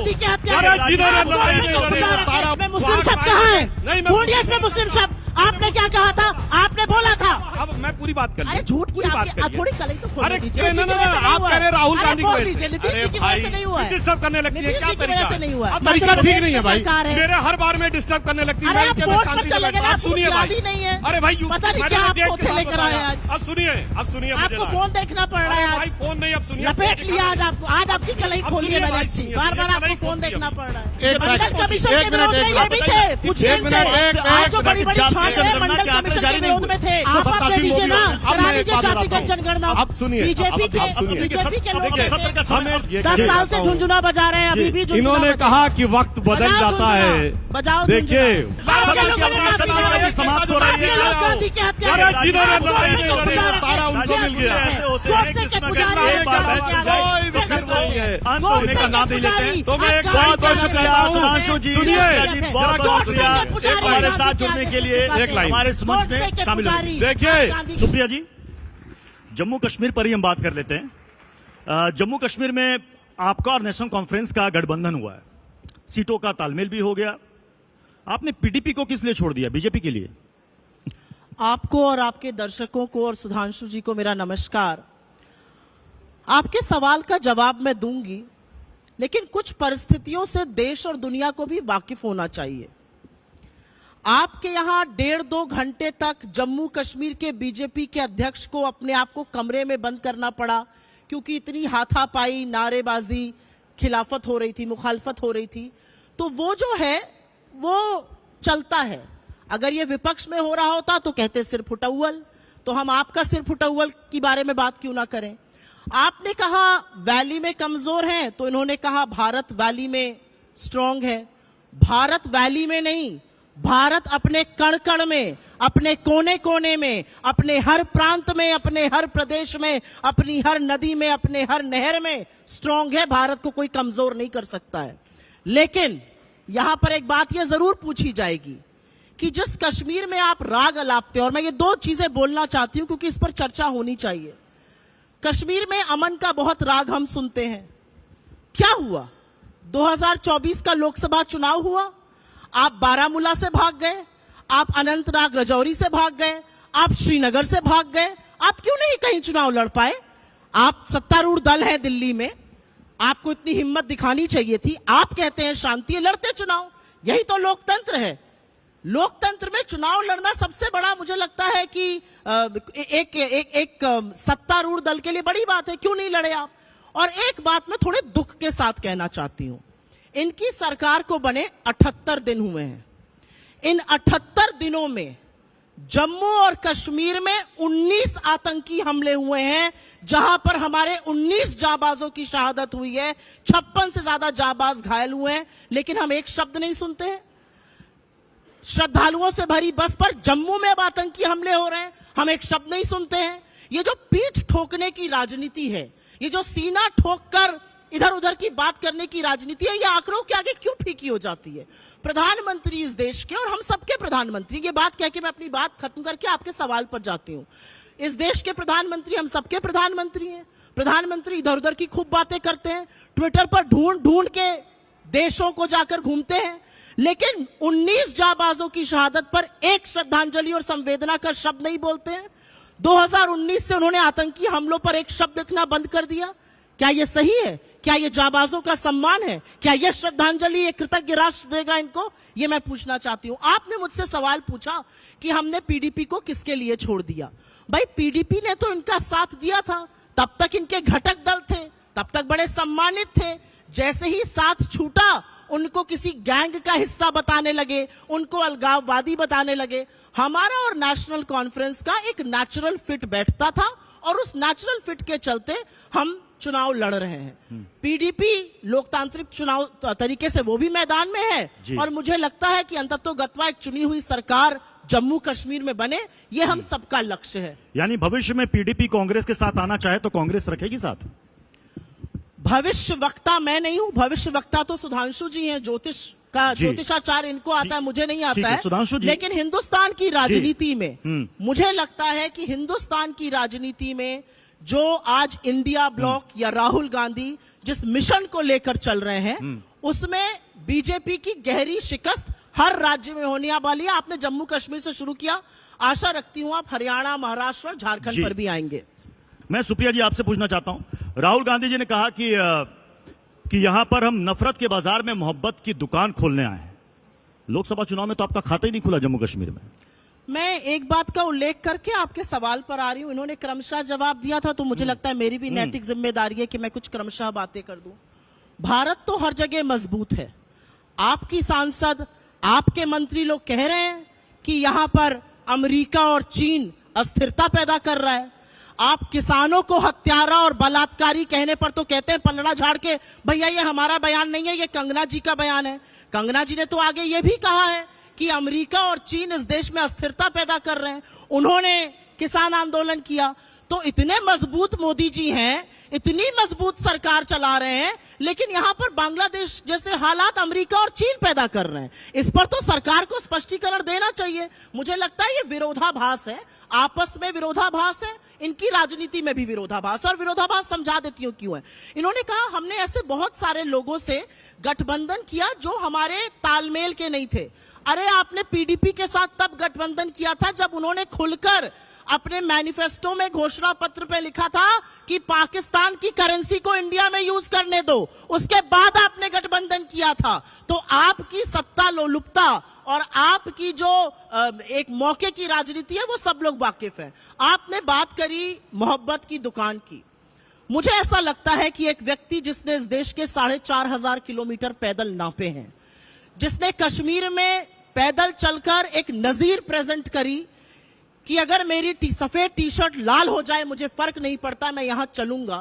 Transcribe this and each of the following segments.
गांधी के हत्या में मुस्लिम शब्द कहाँ है? ढूंढिए इसमें मुस्लिम शब्द। आपने क्या कहा था? आपने बोला था। अब मैं पूरी बात कर, अरे झूठ की आपकी थोड़ी कल तो खोल दीजिए। आप कह रहे राहुल गांधी को नीतीश जी की वजह से नहीं हुआ है, डिस्टर्ब करने लगती है, क्या तरीका नहीं हुआ है? तरीका ठीक नहीं है भाई, मेरे हर बार में डिस्टर्ब करने लगती है। आप सुनिए भाई, नहीं है। अरे भाई पता नहीं क्या आपको लेकर आए आज। अब सुनिए आपको फोन देखना पड़ रहा है आज। फोन नहीं, अब सुनिए, लपेट लिया आज आपको। आज आपकी कलाई खोली है मैंने अच्छी, बार बार आपको फोन देखना पड़ रहा है। मंडल कमीशन के विरोध में ये भी थे, पूछिए आज जो बड़ी बड़ी छात्र मंडल कमीशन के विरोध में थे। आप दे दीजिए ना, करा दीजिए जातिगत जनगणना। अब सुनिए, बीजेपी के लोग 10 साल से झुंझुना बजा रहे हैं, अभी भी इन्होंने कहा कि वक्त बदल जाता है। बजाओ, देखिए समाप्त हो रही है। गांधी के हत्या सारा उनको मिल गया। अंत होने का नाम नहीं लेते। तो मैं एक बहुत शुक्रिया सुधांशु जी, सुनिए, बहुत बहुत शुक्रिया हमारे साथ जुड़ने के लिए, एक लाइन हमारे इस मंच में शामिल हुए। देखिए सुप्रिया जी, जम्मू कश्मीर पर ही हम बात कर लेते हैं। जम्मू कश्मीर में आपका और नेशनल कॉन्फ्रेंस का गठबंधन हुआ है, सीटों का तालमेल भी हो गया। आपने पीडीपी को किस लिए छोड़ दिया, बीजेपी के लिए? आपको और आपके दर्शकों को और सुधांशु जी को मेरा नमस्कार। आपके सवाल का जवाब मैं दूंगी, लेकिन कुछ परिस्थितियों से देश और दुनिया को भी वाकिफ होना चाहिए। आपके यहां 1.5-2 घंटे तक जम्मू कश्मीर के बीजेपी के अध्यक्ष को अपने आप को कमरे में बंद करना पड़ा, क्योंकि इतनी हाथापाई, नारेबाजी, खिलाफत हो रही थी, मुखालफत हो रही थी। तो वो जो है वो चलता है। अगर ये विपक्ष में हो रहा होता तो कहते सिर फुटौल, तो हम आपका सिर फुटौल के बारे में बात क्यों ना करें। आपने कहा वैली में कमजोर हैं, तो इन्होंने कहा भारत वैली में स्ट्रांग है। भारत वैली में नहीं, भारत अपने कण कण में, अपने कोने कोने में, अपने हर प्रांत में, अपने हर प्रदेश में, अपनी हर नदी में, अपने हर नहर में स्ट्रांग है। भारत को कोई कमजोर नहीं कर सकता है। लेकिन यहां पर एक बात यह जरूर पूछी जाएगी कि जिस कश्मीर में आप राग अलापते, और मैं ये 2 चीजें बोलना चाहती हूं क्योंकि इस पर चर्चा होनी चाहिए। कश्मीर में अमन का बहुत राग हम सुनते हैं। क्या हुआ? 2024 का लोकसभा चुनाव हुआ, आप बारामूला से भाग गए, आप अनंतनाग राजौरी से भाग गए, आप श्रीनगर से भाग गए। आप क्यों नहीं कहीं चुनाव लड़ पाए? आप सत्तारूढ़ दल है दिल्ली में, आपको इतनी हिम्मत दिखानी चाहिए थी। आप कहते हैं शांति है, लड़ते चुनाव। यही तो लोकतंत्र है। लोकतंत्र में चुनाव लड़ना सबसे बड़ा, मुझे लगता है कि एक सत्तारूढ़ दल के लिए बड़ी बात है। क्यों नहीं लड़े आप? और एक बात मैं थोड़े दुख के साथ कहना चाहती हूं, इनकी सरकार को बने 78 दिन हुए हैं। इन 78 दिनों में जम्मू और कश्मीर में 19 आतंकी हमले हुए हैं, जहां पर हमारे 19 जाबाजों की शहादत हुई है, 56 से ज्यादा जाबाज घायल हुए हैं। लेकिन हम एक शब्द नहीं सुनते हैं। श्रद्धालुओं से भरी बस पर जम्मू में अब आतंकी हमले हो रहे हैं, हम एक शब्द नहीं सुनते हैं। ये जो पीठ ठोकने की राजनीति है, ये जो सीना ठोककर इधर उधर की बात करने की राजनीति है, ये आंकड़ों के आगे क्यों फीकी हो जाती है? प्रधानमंत्री इस देश के, और हम सबके प्रधानमंत्री, ये बात कह के मैं अपनी बात खत्म करके आपके सवाल पर जाती हूं। इस देश के प्रधानमंत्री हम सबके प्रधानमंत्री हैं। प्रधानमंत्री इधर उधर की खूब बातें करते हैं, ट्विटर पर ढूंढ ढूंढ के देशों को जाकर घूमते हैं, लेकिन 19 जाबाजों की शहादत पर एक श्रद्धांजलि और संवेदना का शब्द नहीं बोलते हैं। 2019 से उन्होंने आतंकी हमलों पर एक शब्द लिखना बंद कर दिया। क्या यह सही है? क्या यह जाबाजों का सम्मान है? क्या यह श्रद्धांजलि, यह कृतज्ञ राष्ट्र देगा इनको? यह मैं पूछना चाहती हूं। आपने मुझसे सवाल पूछा कि हमने पीडीपी को किसके लिए छोड़ दिया। भाई पीडीपी ने तो इनका साथ दिया था, तब तक इनके घटक दल थे, तब तक बड़े सम्मानित थे। जैसे ही साथ छूटा, उनको किसी गैंग का हिस्सा बताने लगे, उनको अलगाववादी बताने लगे। हमारा और नेशनल कॉन्फ्रेंस का एक नेचुरल फिट बैठता था, और उस नेचुरल फिट के चलते हम चुनाव लड़ रहे हैं। पीडीपी लोकतांत्रिक चुनाव तरीके से वो भी मैदान में है, और मुझे लगता है कि अंततोगत्वा एक चुनी हुई सरकार जम्मू कश्मीर में बने, ये हम सबका लक्ष्य है। यानी भविष्य में पीडीपी कांग्रेस के साथ आना चाहे तो कांग्रेस रखेगी साथ? भविष्य वक्ता मैं नहीं हूं, भविष्य वक्ता तो सुधांशु जी हैं। ज्योतिषाचार इनको आता है, मुझे नहीं आता है। लेकिन हिंदुस्तान की राजनीति में मुझे लगता है कि हिंदुस्तान की राजनीति में जो आज इंडिया ब्लॉक या राहुल गांधी जिस मिशन को लेकर चल रहे हैं, उसमें बीजेपी की गहरी शिकस्त हर राज्य में होने वाली है। आपने जम्मू कश्मीर से शुरू किया, आशा रखती हूं आप हरियाणा, महाराष्ट्र और झारखंड पर भी आएंगे। मैं सुप्रिया जी आपसे पूछना चाहता हूं, राहुल गांधी जी ने कहा कि यहां पर हम नफरत के बाजार में मोहब्बत की दुकान खोलने आए हैं। लोकसभा चुनाव में तो आपका खाता ही नहीं खुला जम्मू कश्मीर में। मैं एक बात का उल्लेख करके आपके सवाल पर आ रही हूं। इन्होंने क्रमशः जवाब दिया था, तो मुझे लगता है मेरी भी नैतिक जिम्मेदारी है कि मैं कुछ क्रमशः बातें कर दूं। भारत तो हर जगह मजबूत है। आपकी सांसद, आपके मंत्री लोग कह रहे हैं कि यहां पर अमेरिका और चीन अस्थिरता पैदा कर रहा है। आप किसानों को हत्यारा और बलात्कारी कहने पर तो कहते हैं पलड़ा झाड़ के, भैया ये हमारा बयान नहीं है, ये कंगना जी का बयान है। कंगना जी ने तो आगे ये भी कहा है कि अमेरिका और चीन इस देश में अस्थिरता पैदा कर रहे हैं। उन्होंने किसान आंदोलन किया। तो इतने मजबूत मोदी जी हैं, इतनी मजबूत सरकार चला रहे हैं, लेकिन यहां पर बांग्लादेश जैसे हालात अमेरिका और चीन पैदा कर रहे हैं। इस पर तो सरकार को स्पष्टीकरण देना चाहिए। मुझे लगता है ये विरोधाभास है, आपस में विरोधाभास है, इनकी राजनीति में भी विरोधाभास है। और विरोधाभास समझा देती हूं क्यों है। इन्होंने कहा हमने ऐसे बहुत सारे लोगों से गठबंधन किया जो हमारे तालमेल के नहीं थे। अरे आपने पीडीपी के साथ तब गठबंधन किया था जब उन्होंने खुलकर अपने मैनिफेस्टो में घोषणा पत्र पे लिखा था कि पाकिस्तान की करेंसी को इंडिया में यूज करने दो। उसके बाद आपने गठबंधन किया था। तो आपकी सत्ता लोलुपता और आपकी जो एक मौके की राजनीति है वो सब लोग वाकिफ है। आपने बात करी मोहब्बत की दुकान की। मुझे ऐसा लगता है कि एक व्यक्ति जिसने इस देश के 4,500 किलोमीटर पैदल नापे हैं, जिसने कश्मीर में पैदल चलकर एक नजीर प्रेजेंट करी कि अगर मेरी सफेद टी शर्ट लाल हो जाए मुझे फर्क नहीं पड़ता, मैं यहां चलूंगा।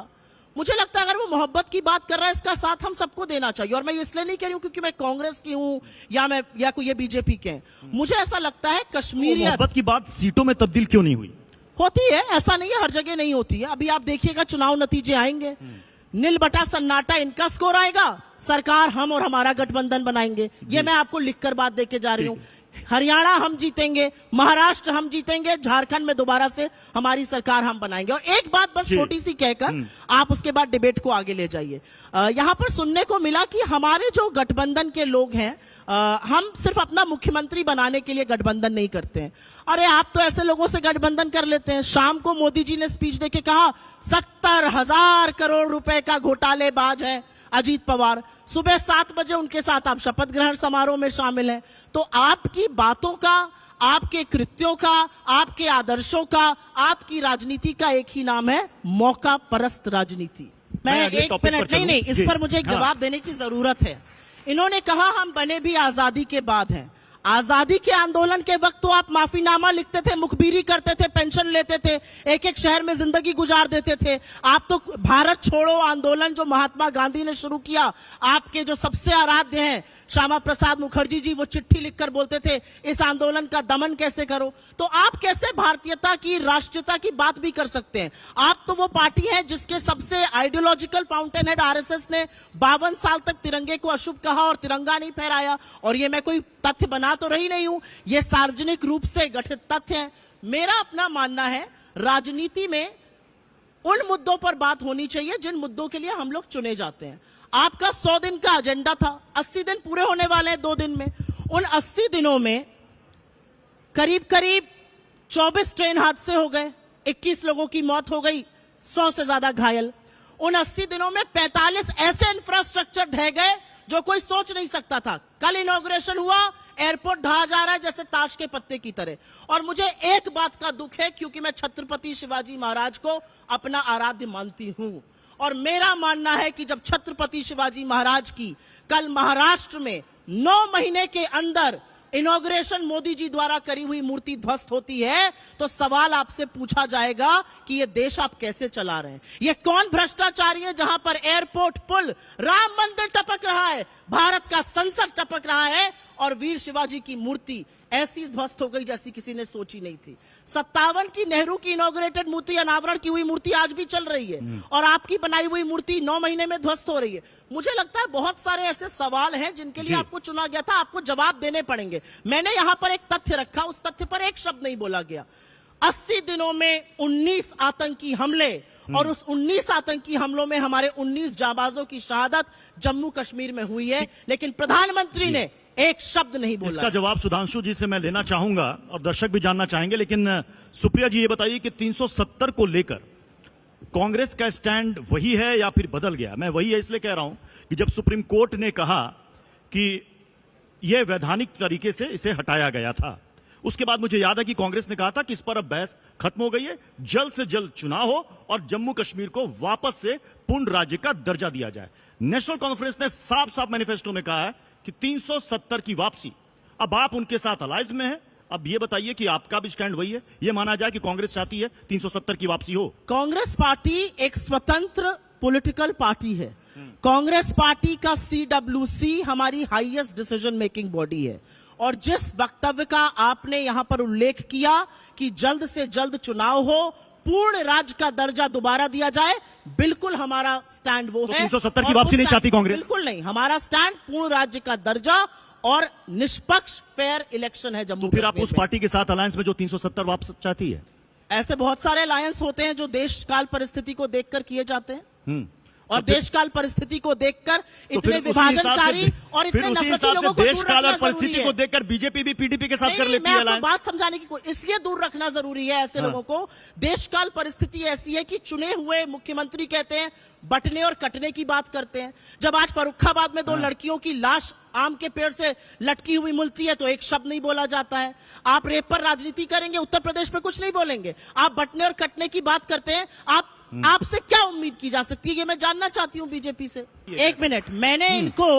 मुझे लगता है अगर वो मोहब्बत की बात कर रहा है, इसका साथ हम सबको देना चाहिए। और मैं इसलिए नहीं कह रही हूं क्योंकि मैं कांग्रेस की हूं या कोई ये बीजेपी के हैं। मुझे ऐसा लगता है कश्मीरी मोहब्बत की बात सीटों में तब्दील क्यों नहीं हुई? होती है, ऐसा नहीं है हर जगह नहीं होती है। अभी आप देखिएगा चुनाव नतीजे आएंगे, नील बटा सन्नाटा इनका स्कोर आएगा, सरकार हम और हमारा गठबंधन बनाएंगे। ये मैं आपको लिखकर बात देके जा रही हूं। हरियाणा हम जीतेंगे, महाराष्ट्र हम जीतेंगे, झारखंड में दोबारा से हमारी सरकार हम बनाएंगे। और एक बात बस छोटी सी कहकर आप उसके बाद डिबेट को आगे ले जाइए। यहां पर सुनने को मिला कि हमारे जो गठबंधन के लोग हैं, हम सिर्फ अपना मुख्यमंत्री बनाने के लिए गठबंधन नहीं करते हैं। अरे आप तो ऐसे लोगों से गठबंधन कर लेते हैं। शाम को मोदी जी ने स्पीच देके कहा 70,000 करोड़ रुपए का घोटालेबाज है अजीत पवार। सुबह 7 बजे उनके साथ आप शपथ ग्रहण समारोह में शामिल हैं। तो आपकी बातों का, आपके कृत्यों का, आपके आदर्शों का, आपकी राजनीति का एक ही नाम है मौका परस्त राजनीति। मैं 1 मिनट नहीं, इस पर मुझे एक जवाब देने की जरूरत है। इन्होंने कहा हम बने भी आजादी के बाद हैं। आजादी के आंदोलन के वक्त तो आप माफीनामा लिखते थे, मुखबिरी करते थे, पेंशन लेते थे, एक एक शहर में जिंदगी गुजार देते थे। आप तो भारत छोड़ो आंदोलन जो महात्मा गांधी ने शुरू किया, आपके जो सबसे आराध्य हैं श्यामा प्रसाद मुखर्जी जी, वो चिट्ठी लिखकर बोलते थे इस आंदोलन का दमन कैसे करो। तो आप कैसे भारतीयता की, राष्ट्रीयता की बात भी कर सकते हैं? आप तो वो पार्टी है जिसके सबसे आइडियोलॉजिकल फाउंटेन हेड आरएसएस ने 52 साल तक तिरंगे को अशुभ कहा और तिरंगा नहीं फहराया। और ये मैं कोई तथ्य बना तो रही नहीं हूं, ये सार्वजनिक रूप से गठित तथ्य है। मेरा अपना मानना है राजनीति में उन मुद्दों पर बात होनी चाहिए जिन मुद्दों के लिए हम लोग चुने जाते हैं। आपका 100 दिन का एजेंडा था, 80 दिन पूरे होने वाले हैं 2 दिन में। उन 80 दिनों में करीब करीब 24 ट्रेन हादसे हो गए, 21 लोगों की मौत हो गई, 100 से ज्यादा घायल। उन 80 दिनों में 45 ऐसे इंफ्रास्ट्रक्चर ढह गए जो कोई सोच नहीं सकता था। कल इनॉग्रेशन हुआ, एयरपोर्ट ढहा जा रहा है जैसे ताश के पत्ते की तरह। और मुझे एक बात का दुख है, क्योंकि मैं छत्रपति शिवाजी महाराज को अपना आराध्य मानती हूं, और मेरा मानना है कि जब छत्रपति शिवाजी महाराज की कल महाराष्ट्र में 9 महीने के अंदर इनॉग्रेशन मोदी जी द्वारा करी हुई मूर्ति ध्वस्त होती है, तो सवाल आपसे पूछा जाएगा कि ये देश आप कैसे चला रहे हैं। ये कौन भ्रष्टाचारी है जहां पर एयरपोर्ट, पुल, राम मंदिर टपक रहा है, भारत का संसद टपक रहा है, और वीर शिवाजी की मूर्ति ऐसी ध्वस्त हो गई जैसी किसी ने सोची नहीं थी। 57 की नेहरू की इनॉग्रेटेड मूर्ति, अनावरण की हुई मूर्ति आज भी चल रही है, और आपकी बनाई हुई मूर्ति 9 महीने में ध्वस्त हो रही है। मुझे लगता है बहुत सारे ऐसे सवाल हैं जिनके लिए आपको चुना गया था, आपको जवाब देने पड़ेंगे। मैंने यहां पर एक तथ्य रखा, उस तथ्य पर एक शब्द नहीं बोला गया। 80 दिनों में 19 आतंकी हमले और उस 19 आतंकी हमलों में हमारे 19 जाबाजों की शहादत जम्मू कश्मीर में हुई है, लेकिन प्रधानमंत्री ने एक शब्द नहीं बोला। इसका जवाब सुधांशु जी से मैं लेना चाहूंगा और दर्शक भी जानना चाहेंगे, लेकिन सुप्रिया जी ये बताइए कि 370 को लेकर कांग्रेस का स्टैंड वही है या फिर बदल गया? मैं वही है इसलिए कह रहा हूं कि जब सुप्रीम कोर्ट ने कहा कि यह वैधानिक तरीके से इसे हटाया गया था, उसके बाद मुझे याद है कि कांग्रेस ने कहा था कि इस पर अब बहस खत्म हो गई है, जल्द से जल्द चुनाव हो और जम्मू कश्मीर को वापस से पूर्ण राज्य का दर्जा दिया जाए। नेशनल कॉन्फ्रेंस ने साफ साफ मैनिफेस्टो में कहा है कि 370 की वापसी। अब आप उनके साथ अलायंस में हैं, अब ये बताइए कि आपका भी स्टैंड वही है? ये माना जाए कि कांग्रेस चाहती है 370 की वापसी हो? कांग्रेस पार्टी एक स्वतंत्र पॉलिटिकल पार्टी है। कांग्रेस पार्टी का CWC हमारी हाईएस्ट डिसीजन मेकिंग बॉडी है, और जिस वक्तव्य का आपने यहां पर उल्लेख किया कि जल्द से जल्द चुनाव हो, पूर्ण राज्य का दर्जा दोबारा दिया जाए, बिल्कुल हमारा स्टैंड वो तो है। 370 की वापसी नहीं चाहती कांग्रेस? बिल्कुल नहीं, हमारा स्टैंड पूर्ण राज्य का दर्जा और निष्पक्ष फेयर इलेक्शन है जम्मू तो फिर आप कश्मीर उस में। पार्टी के साथ अलायंस में जो 370 वापस चाहती है? ऐसे बहुत सारे अलायंस होते हैं जो देश काल परिस्थिति को देखकर किए जाते हैं, और तो फिर- देश काल परिस्थिति को देखकर तो इतने फिर उसी हिसाब विभाजनकारी से- और फिर इतने उसी नफरती हिसाब लोगों से को देश दूर काल रखना और परिस्थिति जरूरी को है। देखकर बीजेपी भी पीडीपी के साथ नहीं, कर नहीं, लेती मैं है आपको अलायंस। बात समझाने की इसलिए दूर रखना जरूरी है ऐसे लोगों को। देशकाल परिस्थिति ऐसी है कि चुने हुए मुख्यमंत्री कहते हैं बटने और कटने की बात करते हैं। जब आज फर्रुखाबाद में 2 लड़कियों की लाश आम के पेड़ से लटकी हुई मिलती है तो एक शब्द नहीं बोला जाता है। आप रेप पर राजनीति करेंगे, उत्तर प्रदेश में कुछ नहीं बोलेंगे। आप बटने और कटने की बात करते हैं, आपसे क्या उम्मीद की जा सकती है, ये मैं जानना चाहती हूं बीजेपी से। एक मिनट, मैंने इनको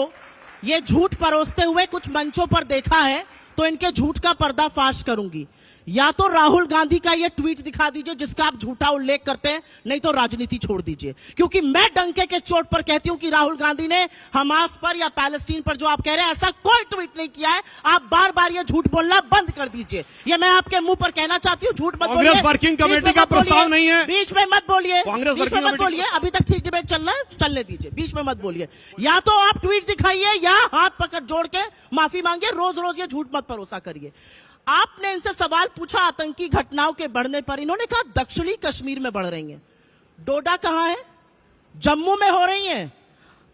ये झूठ परोसते हुए कुछ मंचों पर देखा है, तो इनके झूठ का पर्दाफाश करूंगी। या तो राहुल गांधी का ये ट्वीट दिखा दीजिए जिसका आप झूठा उल्लेख करते हैं, नहीं तो राजनीति छोड़ दीजिए, क्योंकि मैं डंके के चोट पर कहती हूं कि राहुल गांधी ने हमास पर या पैलेस्टीन पर जो आप कह रहे हैं ऐसा कोई ट्वीट नहीं किया है। आप बार बार ये झूठ बोलना बंद कर दीजिए, ये मैं आपके मुंह पर कहना चाहती हूं। झूठ मत बोलिए। कांग्रेस वर्किंग बीच में कमेटी का मत बोलिए। प्रस्ताव नहीं है। बीच में मत बोलिए, कांग्रेस बीच में वर्किंग मत कमेटी- बोलिए। अभी तक ठीक डिबेट चल रहा है, चलने दीजिए, बीच में मत बोलिए। या तो आप ट्वीट दिखाइए या हाथ पकड़ जोड़ के माफी मांगिए। रोज रोज ये झूठ मत परोसा करिए। आपने इनसे सवाल पूछा आतंकी घटनाओं के बढ़ने पर, इन्होंने कहा दक्षिणी कश्मीर में बढ़ रही हैं। डोडा कहां है? जम्मू में हो रही हैं।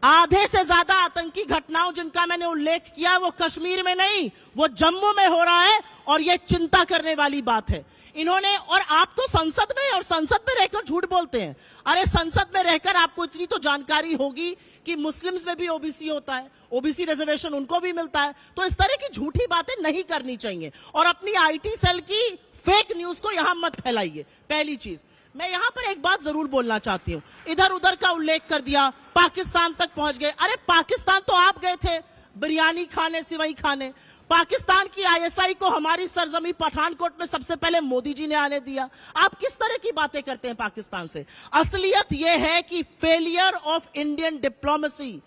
आधे से ज्यादा आतंकी घटनाओं जिनका मैंने उल्लेख किया वो कश्मीर में नहीं, वो जम्मू में हो रहा है, और ये चिंता करने वाली बात है। इन्होंने, और आप तो संसद में और संसद में रहकर झूठ बोलते हैं। अरे संसद में रहकर आपको इतनी तो जानकारी होगी कि मुस्लिम्स में भी ओबीसी होता है, ओबीसी रिजर्वेशन उनको भी मिलता है। तो इस तरह की झूठी बातें नहीं करनी चाहिए, और अपनी आईटी सेल की फेक न्यूज को यहां मत फैलाइए। पहली चीज, मैं यहां पर एक बात जरूर बोलना चाहती हूं। इधर उधर का उल्लेख कर दिया, पाकिस्तान तक पहुंच गए। अरे पाकिस्तान तो आप गए थे बिरयानी खाने, सिवई खाने। पाकिस्तान की आईएसआई को हमारी सरजमी पठानकोट में सबसे पहले मोदी जी ने आने दिया। आप किस तरह की बातें करते हैं पाकिस्तान से? असलियत यह है कि फेलियर ऑफ इंडियन डिप्लोमेसी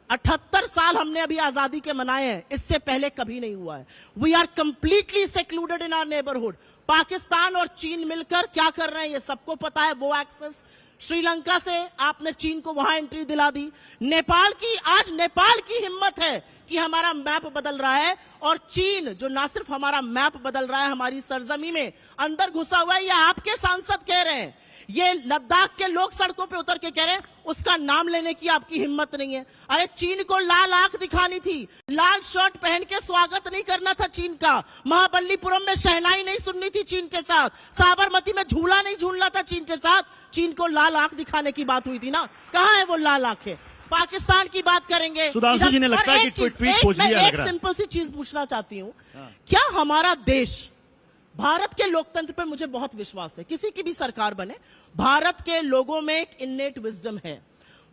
78 साल हमने अभी आजादी के मनाए हैं, इससे पहले कभी नहीं हुआ है। We are completely secluded in our neighbourhood. Pakistan और चीन मिलकर क्या कर रहे हैं ये सबको पता है। वो एक्सेस श्रीलंका से आपने चीन को वहां एंट्री दिला दी। नेपाल की, आज नेपाल की हिम्मत है कि हमारा मैप बदल रहा है, और चीन जो ना सिर्फ हमारा मैप बदल रहा है, हमारी सरजमी में अंदर घुसा हुआ है। ये आपके सांसद कह रहे हैं, ये लद्दाख के लोग सड़कों पे उतर के कह रहे हैं, उसका नाम लेने की आपकी हिम्मत नहीं है। अरे चीन को लाल आंख दिखानी थी, लाल शर्ट पहन के स्वागत नहीं करना था चीन का। महाबलीपुरम में शहनाई नहीं सुननी थी चीन के साथ, साबरमती में झूला नहीं झूलना था चीन के साथ। चीन को लाल आंख दिखाने की बात हुई थी ना, कहां है वो लाल आंखें? पाकिस्तान की बात करेंगे। सुधांशु जी ने लगता है कि ट्वीट खोज लिया लग एक रहा है। सिंपल सी चीज पूछना चाहती हूं, क्या हमारा देश, भारत के लोकतंत्र पे मुझे बहुत विश्वास है, किसी की भी सरकार बने, भारत के लोगों में एक इन्नेट विजडम है।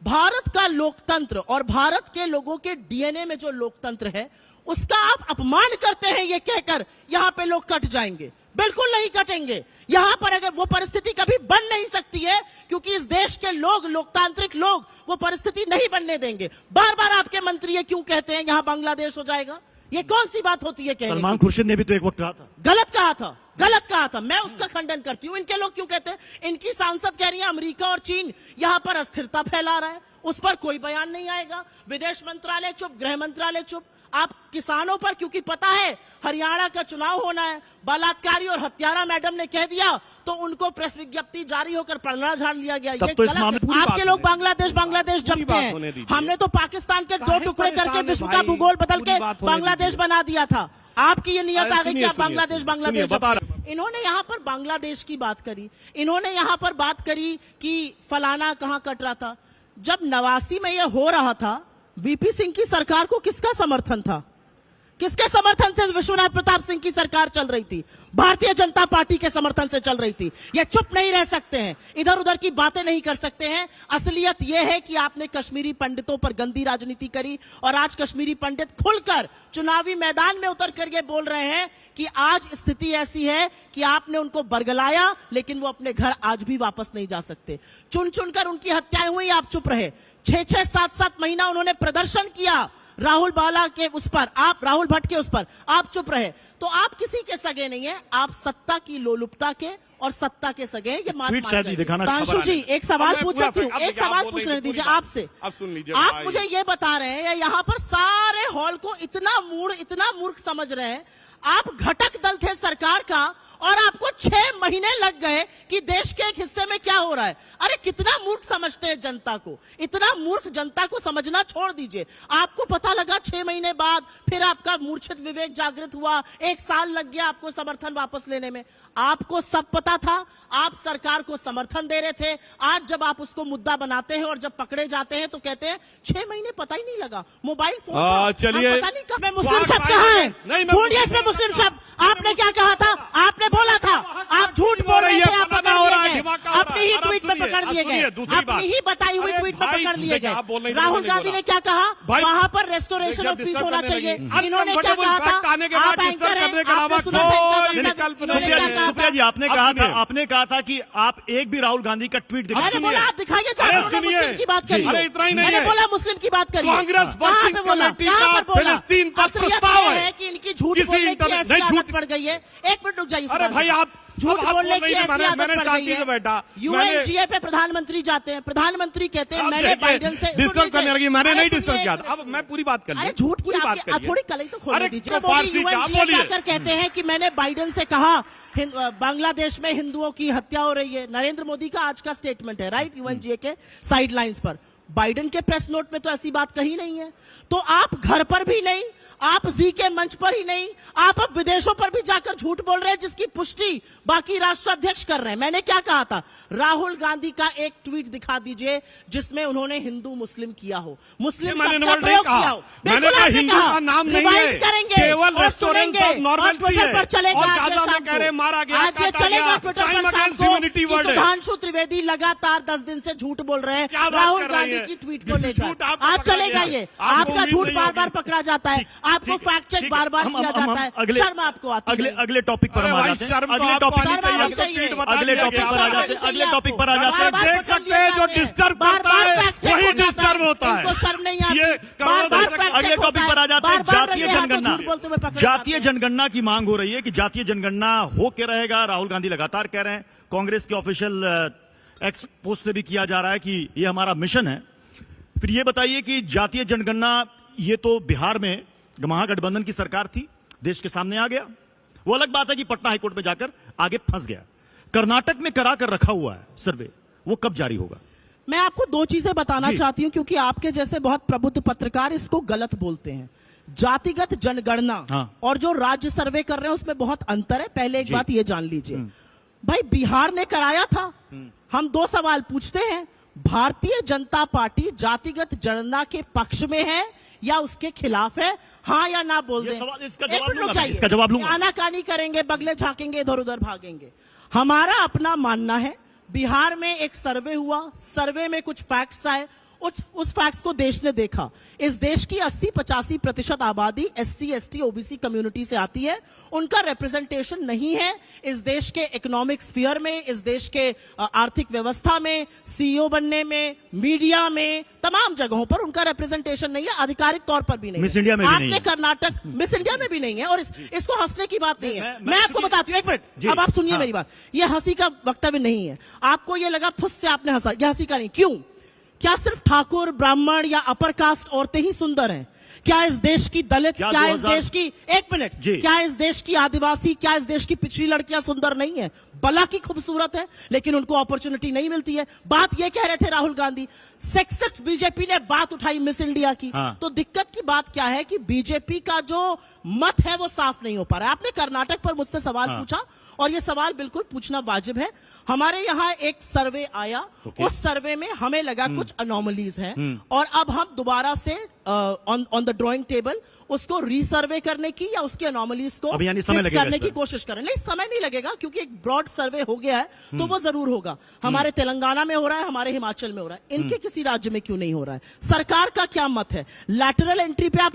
भारत का लोकतंत्र और भारत के लोगों के डीएनए में जो लोकतंत्र है उसका आप अपमान करते हैं ये कहकर यहां पे लोग कट जाएंगे। बिल्कुल नहीं कटेंगे। यहां पर अगर वो परिस्थिति कभी बन नहीं सकती है, क्योंकि इस देश के लोग, लोकतांत्रिक लोग, वो परिस्थिति नहीं बनने देंगे। बार बार आपके मंत्री ये क्यों कहते हैं यहां बांग्लादेश हो जाएगा? ये कौन सी बात होती है कहने सलमान की? खुर्शीद ने भी तो एक वक्त कहा था। गलत कहा था, गलत कहा था, मैं उसका खंडन करती हूं। इनके लोग क्यों कहते हैं? इनकी सांसद कह रही है अमेरिका और चीन यहां पर अस्थिरता फैला रहा है, उस पर कोई बयान नहीं आएगा। विदेश मंत्रालय चुप, गृह मंत्रालय चुप। आप किसानों पर, क्योंकि पता है हरियाणा का चुनाव होना है, बलात्कारी और हत्यारा मैडम ने कह दिया तो उनको प्रेस विज्ञप्ति जारी होकर पलड़ा झाड़ लिया गया। तब ये तो इस गलत मामले है। आपके लोग बांग्लादेश जपते हैं, हमने तो पाकिस्तान के 2 टुकड़े करके विश्व का भूगोल बदल के बांग्लादेश बना दिया था। आपकी ये नियत आ गई कि आप बांग्लादेश इन्होंने यहाँ पर बांग्लादेश की बात करी, इन्होंने यहाँ पर बात करी कि फलाना कहाँ कट रहा था। जब 89 में यह हो रहा था, वीपी सिंह की सरकार को किसका समर्थन था? किसके समर्थन से विश्वनाथ प्रताप सिंह की सरकार चल रही थी? भारतीय जनता पार्टी के समर्थन से चल रही थी। ये चुप नहीं रह सकते हैं, इधर उधर की बातें नहीं कर सकते हैं। असलियत यह है कि आपने कश्मीरी पंडितों पर गंदी राजनीति करी और आज कश्मीरी पंडित खुलकर चुनावी मैदान में उतर कर ये बोल रहे हैं कि आज स्थिति ऐसी है कि आपने उनको बरगलाया, लेकिन वो अपने घर आज भी वापस नहीं जा सकते। चुन चुनकर उनकी हत्याएं हुई, आप चुप रहे। 6-6, 7-7 महीना उन्होंने प्रदर्शन किया राहुल बाला के उस पर, आप राहुल भट्ट के उस पर, आप चुप रहे। तो आप किसी के सगे नहीं है, आप सत्ता की लोलुपता के और सत्ता के सगे। ये मान तांशु जी, एक सवाल पूछ सकती हूँ, एक सवाल पूछने दीजिए आपसे। आप मुझे ये बता रहे हैं, यहाँ पर सारे हॉल को इतना मूर्ख समझ रहे हैं। आप घटक दल थे सरकार का और आपको 6 महीने लग गए कि देश के एक हिस्से में क्या हो रहा है। अरे कितना मूर्ख समझते हैं जनता को, इतना मूर्ख जनता को समझना छोड़ दीजिए। आपको पता लगा 6 महीने बाद, फिर आपका मूर्छित विवेक जागृत हुआ, 1 साल लग गया आपको समर्थन वापस लेने में। आपको सब पता था, आप सरकार को समर्थन दे रहे थे। आज जब आप उसको मुद्दा बनाते हैं और जब पकड़े जाते हैं तो कहते हैं 6 महीने पता ही नहीं लगा, मोबाइल फोन चलिए, पता नहीं कब मुस्लिम शब्द कहाँ है, ढूंढिए इसमें मुस्लिम शब्द। आपने क्या कहा था? आपने बोला था, आप झूठ बोल रहे थे, आप पकड़ लिए गए, अपनी ही ट्वीट में पकड़ लिए गए, अपनी ही बताई हुई ट्वीट में पकड़ लिए गए। राहुल गांधी ने क्या कहा? वहां पर रेस्टोरेशन ऑफ पीस होना चाहिए। इन्होंने क्या कहा था? आप एंकर हैं, आपने सुना था। सुप्रिया जी, आपने कहा था कि आप एक भी राहुल गांधी का ट्वीट दिखाइए। मैंने बोला आप दिखाइए, मुस्लिम की बात करिए। अरे इतना ही नहीं, मैंने बोला मुस्लिम की बात करिए। कांग्रेस वर्किंग कमेटी का फिलिस्तीन पर प्रस्ताव है कि इनकी झूठ बोलने की ऐसी आदत पड़ गई है। 1 मिनट रुक जाइए। अरे भाई, आप झूठ बोलने की ऐसी आदत मैंने पड़ शांति गई से बैठा। है। यूएनजीए पे प्रधानमंत्री जाते हैं, प्रधानमंत्री कहते हैं मैंने बाइडेन से डिस्टर्ब करने लगी। मैंने नहीं डिस्टर्ब किया था। अब मैं पूरी बात कर लूं। अरे झूठ की बात करिए, थोड़ी कलई तो खोल दीजिए। यूएनजीए जाकर कहते हैं कि मैंने बाइडेन से कहा बांग्लादेश में हिंदुओं की हत्या हो रही है। नरेंद्र मोदी का आज का स्टेटमेंट है, राइट, यूएनजीए के साइडलाइंस पर। बाइडेन के प्रेस नोट में तो ऐसी बात कही नहीं है। तो आप घर पर भी नहीं, आप जी के मंच पर ही नहीं, आप अब विदेशों पर भी जाकर झूठ बोल रहे हैं, जिसकी पुष्टि बाकी राष्ट्राध्यक्ष कर रहे हैं। मैंने क्या कहा था? राहुल गांधी का एक ट्वीट दिखा दीजिए जिसमें उन्होंने हिंदू मुस्लिम किया हो, मुस्लिम शब्द का प्रयोग किया हो। मैंने कहा हिंदू का नाम नहीं है, केवल रेस्टोरेंट ऑफ नॉर्मलसी है। पर चलेगा और गाजा में कह रहे मारा गया, आज ये चलेगा ट्विटर पर शाम को। सुधांशु त्रिवेदी लगातार 10 दिन से झूठ बोल रहे हैं राहुल गांधी की ट्वीट को लेकर। आज चलेगा ये, आपका झूठ बार बार पकड़ा जाता है, आपको फैक्ट चेक बार बार किया जाता है। शर्म आपको आती है? अगले टॉपिक पर हम आ जाते हैं। अगले टॉपिक पर आ जाते हैं। देख सकते हैं जो डिस्टर्ब करता है वही डिस्टर्ब होता है। शर्म नहीं आती? अगले टॉपिक पर आ जाते हैं। जातीय जनगणना, जातीय जनगणना की मांग हो रही है कि जातीय जनगणना हो के रहेगा। राहुल गांधी लगातार कह रहे हैं, कांग्रेस के ऑफिशियल एक्स पोस्ट से भी किया जा रहा है कि ये हमारा मिशन है। फिर ये बताइए कि जातीय जनगणना, ये तो बिहार में महागठबंधन की सरकार थी, देश के सामने आ गया। वो अलग बात है कि पटना हाईकोर्ट में जाकर आगे फंस गया। कर्नाटक में करा कर रखा हुआ है सर्वे, वो कब जारी होगा? मैं आपको 2 चीजें बताना चाहती हूं, क्योंकि आपके जैसे बहुत प्रबुद्ध पत्रकार इसको गलत बोलते हैं। जातिगत जनगणना और जो राज्य सर्वे कर रहे हैं उसमें बहुत अंतर है। पहले एक बात ये जान लीजिए भाई, बिहार ने कराया था। हम 2 सवाल पूछते हैं, भारतीय जनता पार्टी जातिगत जनगणना के पक्ष में है या उसके खिलाफ है? हाँ या ना बोल दें। इसका जवाब लूंगा। आनाकानी करेंगे, बगले झांकेंगे, इधर उधर भागेंगे। हमारा अपना मानना है, बिहार में एक सर्वे हुआ, सर्वे में कुछ फैक्ट्स आए, उस फैक्ट्स को देश ने देखा। इस देश की 80-85% आबादी SC, ST, OBC कम्युनिटी से आती है। उनका रिप्रेजेंटेशन नहीं है इस देश के इकोनॉमिक स्फीयर में, इस देश के आर्थिक व्यवस्था में, CEO बनने में, मीडिया में, तमाम जगहों पर उनका रिप्रेजेंटेशन नहीं है, आधिकारिक तौर पर भी नहीं। मिस इंडिया में भी नहीं है। कर्नाटक मिस इंडिया में भी नहीं है, और इसको हंसने की बात नहीं है। मैं आपको बताती हूँ, 1 मिनट, अब आप सुनिए मेरी बात। यह हंसी का वक्तव्य नहीं है। आपको यह लगा फुस से आपने हंसा, यह हंसी का नहीं। क्यों? क्या सिर्फ ठाकुर, ब्राह्मण या अपर कास्ट औरतें ही सुंदर हैं? क्या इस देश की दलित, क्या क्या इस 2000 देश की, एक मिनट, जी। क्या इस देश की आदिवासी, क्या इस देश की पिछड़ी लड़कियां सुंदर नहीं है? भला की खूबसूरत है, लेकिन उनको अपॉर्चुनिटी नहीं मिलती है। बात ये कह रहे थे राहुल गांधी, सेक्सिस्ट बीजेपी ने बात उठाई मिस इंडिया की। हाँ। तो दिक्कत की बात क्या है कि बीजेपी का जो मत है वो साफ नहीं हो पा रहा है। आपने कर्नाटक पर मुझसे सवाल हाँ। पूछा, और ये सवाल बिल्कुल पूछना वाजिब है। हमारे यहाँ एक सर्वे आया, उस सर्वे में हमें लगा कुछ अनोमलीज हैं, और अब हम दोबारा से ऑन द ड्राइंग टेबल उसको रीसर्वे करने की या उसकी अनोमलीज को अब यानी समय fix लगेगा करने इस की पर। कोशिश करें। नहीं, समय नहीं लगेगा, क्योंकि एक ब्रॉड सर्वे हो गया है तो वो जरूर होगा। हमारे तेलंगाना में हो रहा है, हमारे हिमाचल में हो रहा है, इनके किसी राज्य में क्यों नहीं हो रहा है? सरकार का क्या मत है? लैटरल एंट्री पे आप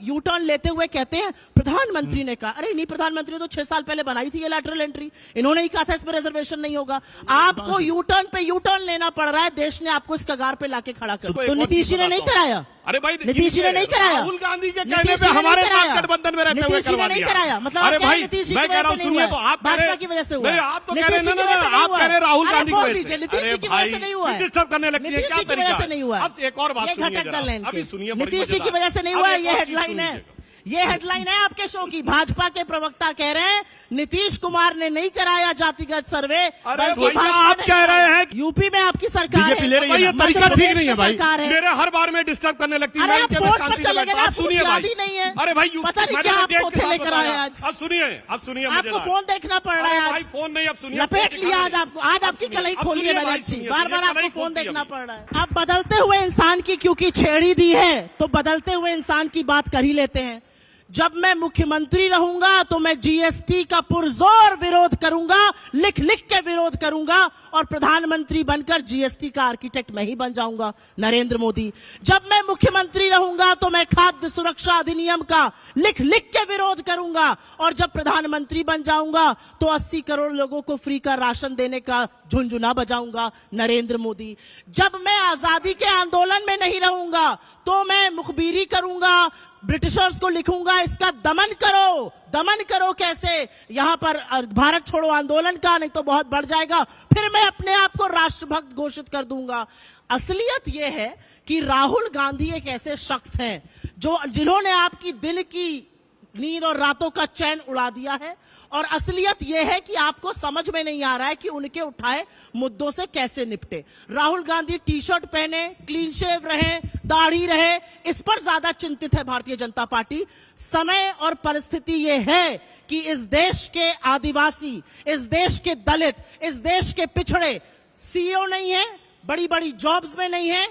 यू टर्न लेते हुए कहते हैं प्रधानमंत्री ने कहा, अरे नहीं, प्रधानमंत्री ने तो 6 साल पहले बनाई थी ये लैटरल एंट्री, इन्होंने ही कहा था इसमें रिजर्वेशन नहीं होगा। आपको यू टर्न पे यू टर्न लेना पड़ रहा है, देश ने आपको इस कगार पे लाके खड़ा कर दिया। तो नीतीश जी ने नहीं कराया, अरे भाई नीतीश जी ने नहीं कराया, राहुल गांधी के कहने नीतीश पे जी ने हमारे नहीं साथ कराया। गठबंधन में रहते हुए नीतीश जी ने करवा नहीं दिया। कराया, मतलब अरे आप कह रहे भाई, हैं नीतीश जी मैं की कह रहा वजह हूं, से नहीं सुनिए हुआ तो है, आप कह रहे भाजपा हैं- की वजह से हुआ नहीं, है। आप तो कह रहे हैं, नीतीश जी की ना, वजह से ना, नहीं आप हुआ कह रहे हैं है। राहुल अरे गांधी की बोल वजह दीजिए, से। नीतीश अरे जी की वजह भाई, से नहीं हुआ है। डिस्टर्ब करने लगती है, नीतीश क्या जी की वजह तरीका से नहीं हुआ है। अब एक और बात ये सुनिए घटक जरा। दल है इनके। अभी सुनिए, बड़ी नीतीश जी की मजेदार। वजह से नहीं अब हुआ है, एक ये और चीज हेडलाइन है, सुनिए। ये हेडलाइन है आपके शो की। भाजपा के प्रवक्ता कह रहे हैं नीतीश कुमार ने नहीं कराया जातिगत सर्वे, अरे बल्कि भैया, भाजपा आप ने कह रहे कराया। हैं यूपी में आपकी सरकार है, बीजेपी ले रही है भाई, ये ना। तरीका मध्य ठीक प्रदेश नहीं है में भाई। सरकार है। मेरे हर बार में डिस्टर्ब करने लगती है। अरे मैं आप कहता फोन शांति पर से चले बैठता गए, हूं। आपको सुनिए कुछ भाई। याद ही नहीं है। अरे भाई, पता नहीं मैंने क्या भी आप देख के पोथे साथ लेकर बताया। आए आज। अब सुनिए आपको मजेदार। फोन देखना पड़ रहा अरे है भाई, आज। फोन नहीं, अब सुनिए। लपेट लिया आज आपको, आज अब आपकी सुनिए, कलई अब खोली है सुनिए मैंने भाई, अच्छी, सुनिए, बार बार सुनिए, आपको कलई फोन खोलती देखना अभी। पड़ रहा है। आप बदलते हुए इंसान की क्योंकि छेड़ी दी है, तो बदलते हुए इंसान की बात कर ही लेते हैं। जब मैं मुख्यमंत्री रहूंगा तो मैं जीएसटी का पुरजोर विरोध करूंगा, लिख लिख के विरोध करूंगा, और प्रधानमंत्री बनकर जीएसटी का आर्किटेक्ट मैं ही बन जाऊंगा, नरेंद्र मोदी। जब मैं मुख्यमंत्री रहूंगा तो मैं खाद्य सुरक्षा अधिनियम का लिख लिख के विरोध करूंगा, और जब प्रधानमंत्री बन जाऊंगा तो 80 करोड़ लोगों को फ्री का राशन देने का झुनझुना बजाऊंगा, नरेंद्र मोदी। जब मैं आजादी के आंदोलन में नहीं रहूंगा तो मैं मुखबिरी करूंगा, ब्रिटिशर्स को लिखूंगा इसका दमन करो। दमन करो कैसे? यहां पर भारत छोड़ो आंदोलन का, नहीं तो बहुत बढ़ जाएगा, फिर मैं अपने आप को राष्ट्रभक्त घोषित कर दूंगा। असलियत यह है कि राहुल गांधी एक ऐसे शख्स हैं जिन्होंने आपकी दिन की नींद और रातों का चैन उड़ा दिया है, और असलियत यह है कि आपको समझ में नहीं आ रहा है कि उनके उठाए मुद्दों से कैसे निपटे। राहुल गांधी टी शर्ट पहने, क्लीन शेव रहे, दाढ़ी रहे, इस पर ज्यादा चिंतित है भारतीय जनता पार्टी। समय और परिस्थिति यह है कि इस देश के आदिवासी, इस देश के दलित, इस देश के पिछड़े सीईओ नहीं है, बड़ी बड़ी जॉब्स में नहीं है,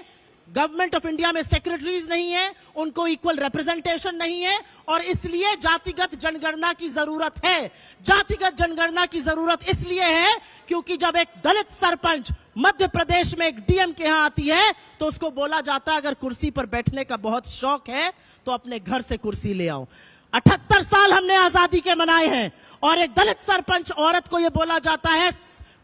गवर्नमेंट ऑफ इंडिया में सेक्रेटरीज नहीं है, उनको इक्वल रिप्रेजेंटेशन नहीं है, और इसलिए जातिगत जनगणना की जरूरत है। जातिगत जनगणना की जरूरत इसलिए है क्योंकि जब एक दलित सरपंच मध्य प्रदेश में एक डीएम के यहां आती है तो उसको बोला जाता है अगर कुर्सी पर बैठने का बहुत शौक है तो अपने घर से कुर्सी ले आओ। 78 साल हमने आजादी के मनाए हैं, और एक दलित सरपंच औरत को यह बोला जाता है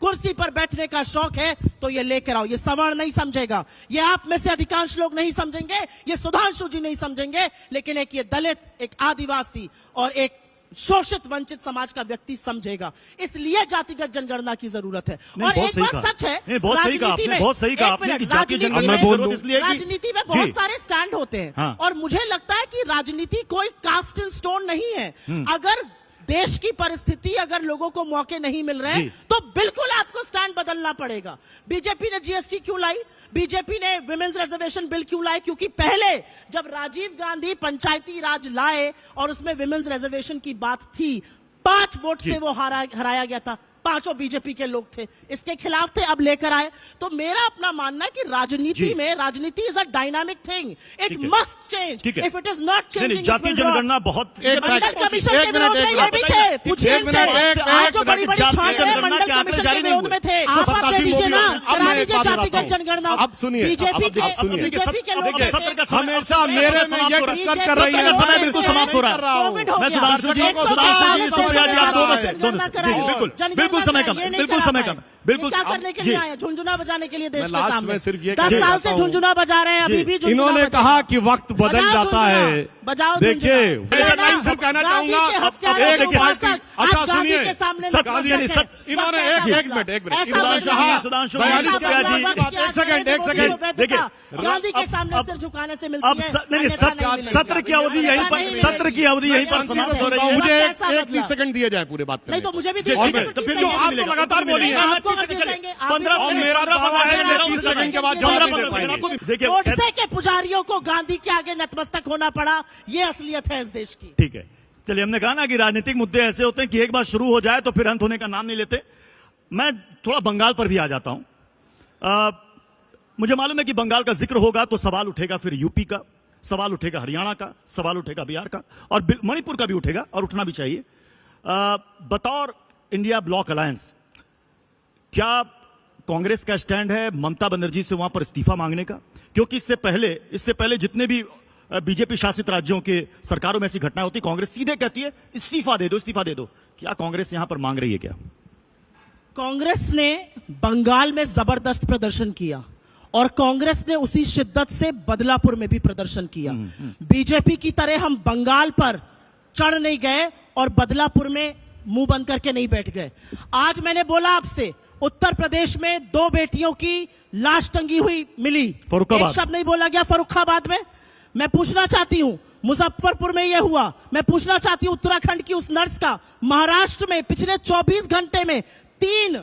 कुर्सी पर बैठने का शौक है तो ये लेकर आओ। ये सवर्ण नहीं समझेगा, ये आप में से अधिकांश लोग नहीं समझेंगे, ये सुधांशु जी नहीं समझेंगे, लेकिन एक ये दलित, एक आदिवासी और एक शोषित वंचित समाज का व्यक्ति समझेगा। इसलिए जातिगत जनगणना की जरूरत है। और एक बात सच है, बहुत सही कहा आपने, बहुत सही कहा आपने कि जातीय जनगणना की जरूरत इसलिए कि राजनीति में बहुत सारे स्टैंड होते हैं। हाँ। और मुझे लगता है कि राजनीति कोई कास्ट इन स्टोन नहीं है। अगर देश की परिस्थिति, अगर लोगों को मौके नहीं मिल रहे तो बिल्कुल आपको स्टैंड बदलना पड़ेगा। बीजेपी ने जीएसटी क्यों लाई? बीजेपी ने विमेंस रिजर्वेशन बिल क्यों लाए? क्योंकि पहले जब राजीव गांधी पंचायती राज लाए और उसमें विमेंस रिजर्वेशन की बात थी, 5 वोट से वो हराया गया था। 5 बीजेपी के लोग थे, इसके खिलाफ थे, अब लेकर आए। तो मेरा अपना मानना है कि राजनीति में, राजनीति is a dynamic thing, it must change. If it is not changing, जातीय जनगणना बहुत मंडल कमीशन के विरोध में ये भी थे, पूछिए आज जो बड़ी बड़ी छात्र है मंडल कमीशन के विरोध में थे। आप अपने दीजिए ना, करा लीजिए जातिगत जनगणना। अब सुनिए, बीजेपी के लोग हमेशा मेरे में ये डिस्कस कर रही है, समय बिल्कुल समाप्त हो रहा है। कोविड हो मैं गया, सुधांशु जी, सुप्रिया जी, आप दोनों से, बिल्कुल समय कम है, बिल्कुल समय कम है। बिल्कुल, क्या अब- करने के जी। लिए आए? झुंझुना बजाने के लिए देश मैं के लास्ट सामने में सिर्फ ये 10 कहना साल से चाहता हूं। झुंझुना बजा रहे हैं, अभी भी झुंझुना इन्होंने बजा कहा रहे हैं। कि वक्त बदल बजाओ जाता झुंझुना, है। बजाओ देखिए, झुंझुना। मैं लाइन सिर्फ कहना गांधी चाहूंगा, के हत्यारों एक को बात फांसा- अच्छा, आज गांधी सुनिए, के सामने सब- नतमस्तक यानी है। सब- इन्होंने वक्त ऐसा एक बदला। मिनट, एक मिनट। ऐसा सुधांशु बदला। जी, सुधांशु ऐसा जी, बदला जी, वक्त जी, की एक सेकंड, आजादी एक सेकंड। को देखिए, गांधी के अब- सामने अब- सिर झुकाने से अब मिलती है। नहीं, अन्यथा नहीं सत्र मिलेगी। सत्र की अवधि यहीं पर नहीं सत्र की अवधि यहीं पर शांति समाप्त से हो रही बोलो। है। मुझे वक्त ऐसा एक बदला। 30 सेकंड दिए जाए पूरे बात नहीं तो मुझे भी जी, दीजिए। ठीक है, तो फिर जो आप तो लगातार बोलिए। आपको भी देंगे, आप भी 15 बोलिए। और मेरा दावा है मेरा 30 सेकंड के बाद जवाब नहीं दे पाएंगे। देखिए, गोडसे के पुजारियों को गांधी के आगे नतमस्तक होना पड़ा, ये असलियत है इस देश की। ठीक है, चलिए, हमने कहा ना कि राजनीतिक मुद्दे ऐसे होते हैं कि एक बार शुरू हो जाए तो फिर अंत होने का नाम नहीं लेते। मैं थोड़ा बंगाल पर भी आ जाता हूं। मुझे मालूम है कि बंगाल का जिक्र होगा तो सवाल उठेगा फिर यूपी का, सवाल उठेगा हरियाणा का, सवाल उठेगा बिहार का, और मणिपुर का भी उठेगा, और उठना भी चाहिए। बतौर इंडिया ब्लॉक अलायंस, क्या कांग्रेस का स्टैंड है ममता बनर्जी से वहां पर इस्तीफा मांगने का? क्योंकि इससे पहले जितने भी बीजेपी शासित राज्यों के सरकारों में ऐसी घटना होती, कांग्रेस सीधे कहती है इस्तीफा दे दो, इस्तीफा दे दो। क्या कांग्रेस यहां पर मांग रही है क्या? कांग्रेस ने बंगाल में जबरदस्त प्रदर्शन किया और कांग्रेस ने उसी शिद्दत से बदलापुर में भी प्रदर्शन किया। बीजेपी की तरह हम बंगाल पर चढ़ नहीं गए और बदलापुर में मुंह बंद करके नहीं बैठ गए। आज मैंने बोला आपसे, उत्तर प्रदेश में 2 बेटियों की लाश टंगी हुई मिली, फर्रुखाबाद। एक शब्द नहीं बोला गया फर्रुखाबाद में। मैं पूछना चाहती हूं, मुजफ्फरपुर में यह हुआ। मैं पूछना चाहती हूं उत्तराखंड की उस नर्स का, महाराष्ट्र में पिछले 24 घंटे में 3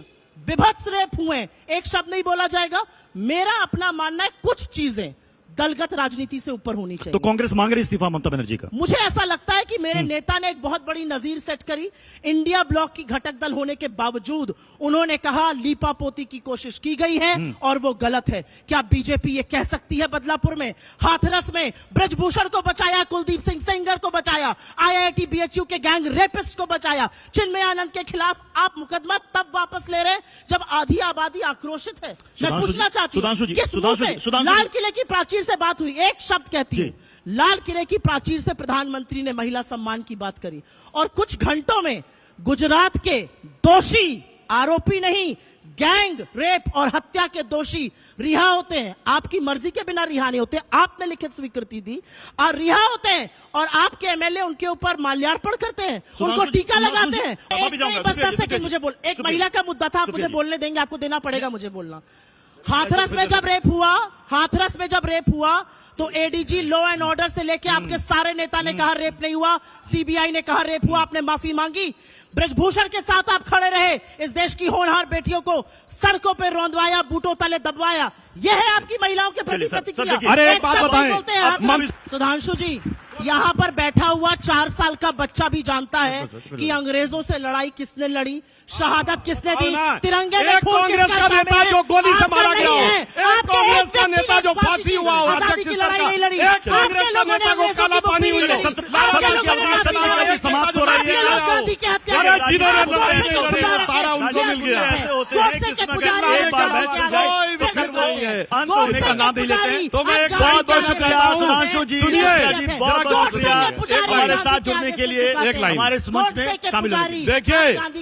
विभत्स रेप हुए, एक शब्द नहीं बोला जाएगा। मेरा अपना मानना है कुछ चीजें दलगत राजनीति से ऊपर होनी चाहिए। तो कांग्रेस मांग रही इस्तीफा ममता बनर्जी का? मुझे ऐसा लगता है कि मेरे नेता ने एक बहुत बड़ी नजीर सेट करी। इंडिया ब्लॉक की घटक दल होने के बावजूद उन्होंने कहा लीपापोती की कोशिश की गई है और वो गलत है। क्या बीजेपी ये कह सकती है बदलापुर में, हाथरस में ब्रजभूषण को बचाया, कुलदीप सिंह सेंगर को बचाया, IIT BHU के गैंग रेपिस्ट को बचाया, चिन्मय आनंद के खिलाफ आप मुकदमा तब वापस ले रहे जब आधी आबादी आक्रोशित है। मैं पूछना चाहती सुधांशु हूं जी, किस मुंह से सुधांशु जी। लाल किले की प्राचीर से बात हुई, एक शब्द कहती जी। हूं, लाल किले की प्राचीर से प्रधानमंत्री ने महिला सम्मान की बात करी और कुछ घंटों में गुजरात के दोषी, आरोपी नहीं, गैंग रेप और हत्या के दोषी रिहा होते हैं। आपकी मर्जी के बिना रिहा नहीं होते, आपने लिखित स्वीकृति दी और रिहा होते हैं और आपके MLA उनके ऊपर माल्यार्पण करते हैं, उनको टीका लगाते हैं। बस 10 सेकंड मुझे बोल, एक महिला का मुद्दा था, आप मुझे बोलने देंगे? आपको देना पड़ेगा मुझे बोलना। हाथरस में जब रेप हुआ तो ADG लॉ एंड ऑर्डर से लेके आपके सारे नेता ने कहा रेप नहीं हुआ, CBI ने कहा रेप हुआ, आपने माफी मांगी। ब्रजभूषण के साथ आप खड़े रहे, इस देश की होनहार बेटियों को सड़कों पे रौंदवाया, बूटों तले दबवाया। यह है आपकी महिलाओं के प्रति चलिए सर, प्रतिक्रिया। देखिए, अरे, एक एक बात शब्द बताएं। बोलते हैं हाथरस। सुधांशु जी, यहाँ पर बैठा हुआ 4 साल का बच्चा भी जानता है कि अंग्रेजों से लड़ाई किसने लड़ी, शहादत किसने दी, तिरंगे में एक खून कांग्रेस किसका का शामिल नेता है? जो गोली से आपका मारा नहीं गया हो, है। एक आपके कांग्रेस का व्यक्ति नेता जो फांसी फांसी की हुआ हो, आजादी अध्यक्ष की लड़ाई नहीं लड़ी। एक कांग्रेस का नेता को काला पानी हुई हो, समाप्त हो रही है। गांधी के हत्या अरे जिन्होंने लड़ाई लड़ाई लड़ी वो सारा उनको मिल गया। ऐसे होते हैं कि इसमें अगर एक बार मैच छूट जाए तो फिर वो अंत होने का नाम नहीं लेते। तो मैं एक बहुत शुक्रिया सुधांशु जी, सुनिए, जी, बहुत बहुत शुक्रिया हमारे साथ जुड़ने के लिए एक लाइन। हमारे इस मंच में शामिल होने के लिए। देखिए,